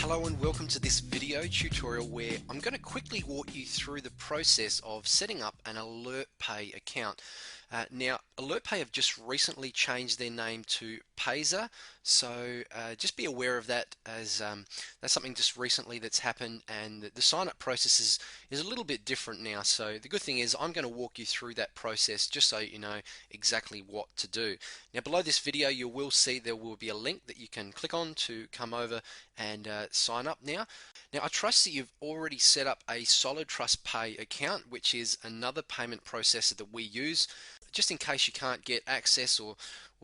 Hello and welcome to this video tutorial where I'm going to quickly walk you through the process of setting up an AlertPay account. Now, AlertPay have just recently changed their name to PAYZA, so just be aware of that, as that's something just recently that's happened, and the sign-up process is a little bit different now. So the good thing is I'm going to walk you through that process just so you know exactly what to do. Now, below this video you will see there will be a link that you can click on to come over and sign up now. Now, I trust that you've already set up a Solid Trust Pay account, which is another payment processor that we use. Just in case you can't get access or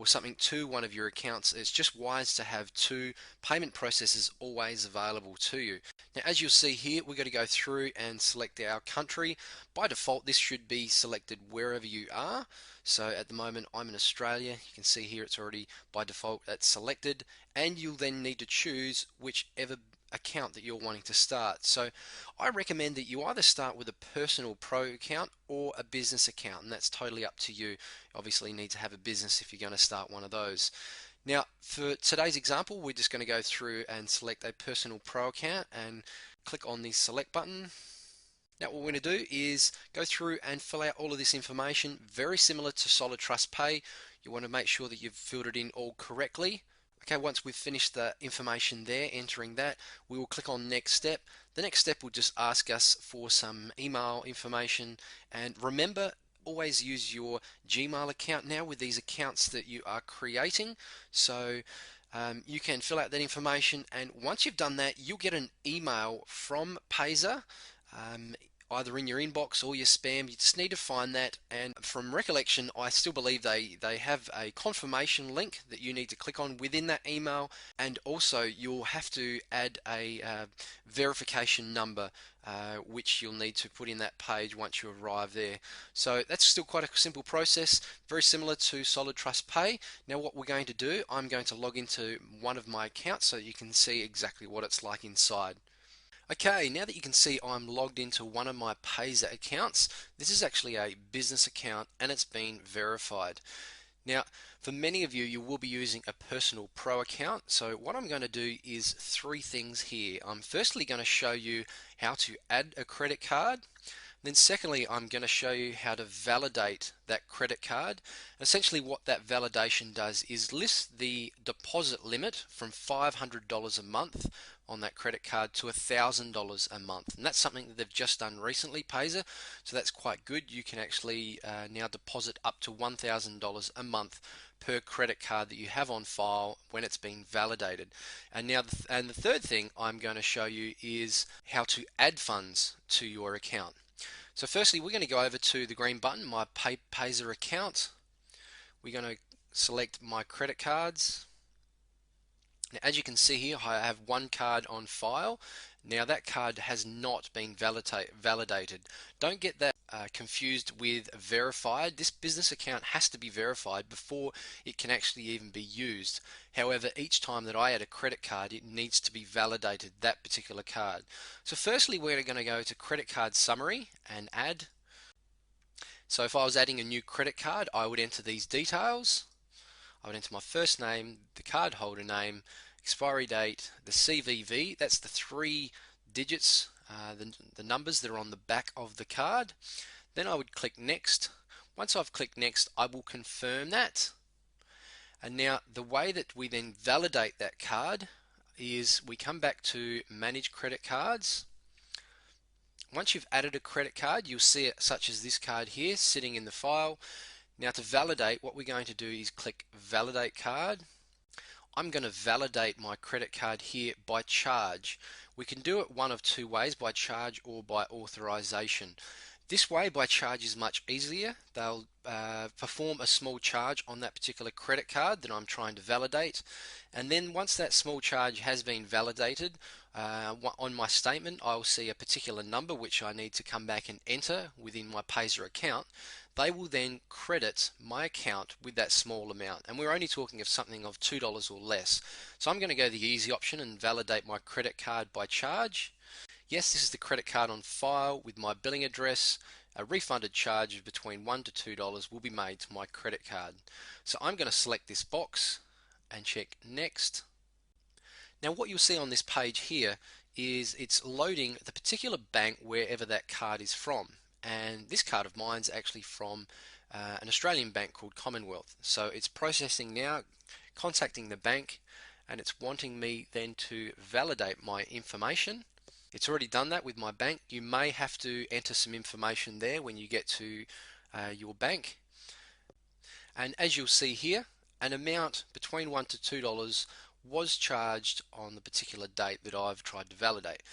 something to one of your accounts, it's just wise to have two payment processors always available to you. Now, as you'll see here, we're going to go through and select our country. By default, this should be selected wherever you are. So at the moment, I'm in Australia. You can see here it's already by default that's selected, and you'll then need to choose whichever account that you're wanting to start. So I recommend that you either start with a personal pro account or a business account, and that's totally up to you. Obviously you need to have a business if you're going to start one of those. Now, for today's example, we're just going to go through and select a personal pro account and click on the select button. Now, what we're going to do is go through and fill out all of this information, very similar to Solid Trust Pay. You want to make sure that you've filled it in all correctly. Okay, once we've finished the information there, entering that, we will click on next step. The next step will just ask us for some email information, and remember, always use your Gmail account now with these accounts that you are creating. So you can fill out that information, and once you've done that, you'll get an email from PAYZA, either in your inbox or your spam. You just need to find that, and from recollection, I still believe they have a confirmation link that you need to click on within that email, and also you'll have to add a verification number which you'll need to put in that page once you arrive there. So that's still quite a simple process, very similar to Solid Trust Pay. Now what we're going to do, I'm going to log into one of my accounts so you can see exactly what it's like inside. Okay, now that you can see I'm logged into one of my PAYZA accounts, this is actually a business account and it's been verified. Now, for many of you, you will be using a personal pro account. So what I'm going to do is three things here. I'm firstly going to show you how to add a credit card. Then secondly, I'm going to show you how to validate that credit card. Essentially what that validation does is list the deposit limit from $500 a month on that credit card to $1,000 a month. And that's something that they've just done recently, PAYZA, so that's quite good. You can actually now deposit up to $1,000 a month per credit card that you have on file when it's been validated. And now the third thing I'm going to show you is how to add funds to your account. So firstly, we're going to go over to the green button, my PAYZA account. We're going to select my credit cards. Now, as you can see here, I have one card on file. Now that card has not been validated. Don't get that confused with verified. This business account has to be verified before it can actually even be used. However, each time that I add a credit card, it needs to be validated, that particular card. So firstly, we're going to go to credit card summary and add. So if I was adding a new credit card, I would enter these details. I would enter my first name, the card holder name, expiry date, the CVV, that's the 3 digits, the numbers that are on the back of the card. Then I would click next. Once I've clicked next, I will confirm that. And now the way that we then validate that card is we come back to manage credit cards. Once you've added a credit card, you'll see it such as this card here sitting in the file. Now to validate, what we're going to do is click validate card. I'm going to validate my credit card here by charge. We can do it one of two ways, by charge or by authorization. This way, by charge, is much easier. They'll perform a small charge on that particular credit card that I'm trying to validate, and then once that small charge has been validated, on my statement I'll see a particular number which I need to come back and enter within my PAYZA account. They will then credit my account with that small amount, and we're only talking of something of $2 or less. So I'm going to go the easy option and validate my credit card by charge. Yes, this is the credit card on file with my billing address. A refunded charge of between $1 to $2 will be made to my credit card. So I'm going to select this box and check next. Now what you'll see on this page here is it's loading the particular bank wherever that card is from. And this card of mine's actually from an Australian bank called Commonwealth. So it's processing now, contacting the bank, and it's wanting me then to validate my information. It's already done that with my bank. You may have to enter some information there when you get to your bank. And as you'll see here, an amount between $1 to $2 was charged on the particular date that I've tried to validate.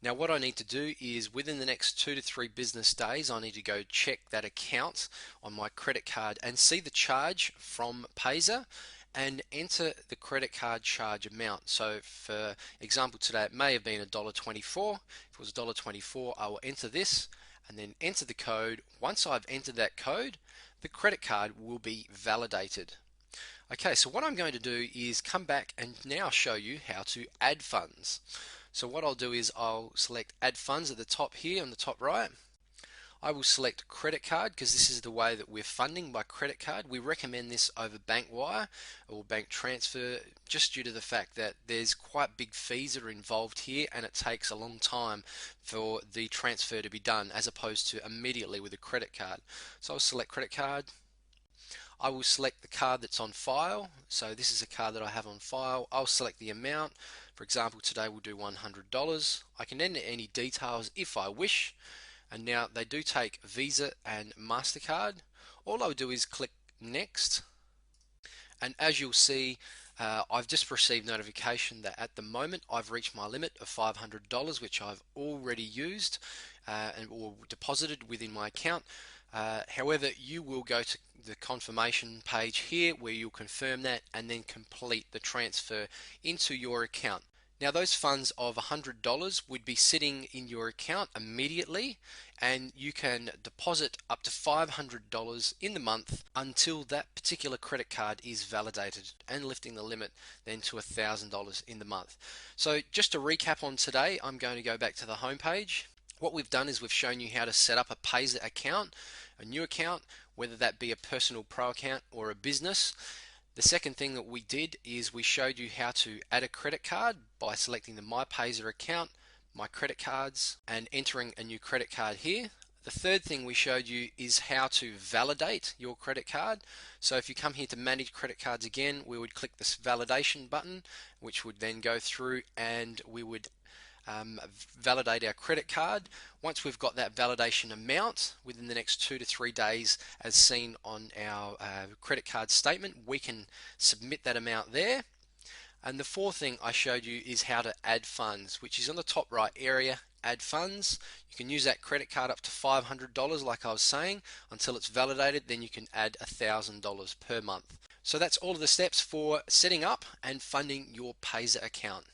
Now what I need to do is within the next 2 to 3 business days I need to go check that account on my credit card and see the charge from PAYZA and enter the credit card charge amount. So for example today it may have been $1.24. If it was $1.24 I will enter this and then enter the code. Once I've entered that code, the credit card will be validated. Okay, so what I'm going to do is come back and now show you how to add funds. So what I'll do is I'll select add funds at the top here on the top right. I will select credit card because this is the way that we're funding by credit card. We recommend this over bank wire or bank transfer just due to the fact that there's quite big fees that are involved here and it takes a long time for the transfer to be done as opposed to immediately with a credit card. So I'll select credit card. I will select the card that's on file. So this is a card that I have on file. I'll select the amount. For example, today we'll do $100. I can enter any details if I wish. And now they do take Visa and MasterCard. All I'll do is click Next. And as you'll see, I've just received notification that at the moment I've reached my limit of $500, which I've already used or deposited within my account. However, you will go to the confirmation page here where you'll confirm that and then complete the transfer into your account. Now those funds of $100 would be sitting in your account immediately and you can deposit up to $500 in the month until that particular credit card is validated and lifting the limit then to $1,000 in the month. So just to recap on today, I'm going to go back to the home page. What we've done is we've shown you how to set up a PAYZA account, a new account, whether that be a personal pro account or a business. The second thing that we did is we showed you how to add a credit card by selecting the My PAYZA account, My Credit Cards, and entering a new credit card here. The third thing we showed you is how to validate your credit card. So if you come here to manage credit cards again, we would click this validation button, which would then go through and we would validate our credit card. Once we've got that validation amount within the next 2 to 3 days as seen on our credit card statement, we can submit that amount there. And the fourth thing I showed you is how to add funds, which is on the top right area, add funds. You can use that credit card up to $500 like I was saying until it's validated, then you can add $1,000 per month. So that's all of the steps for setting up and funding your PAYZA account.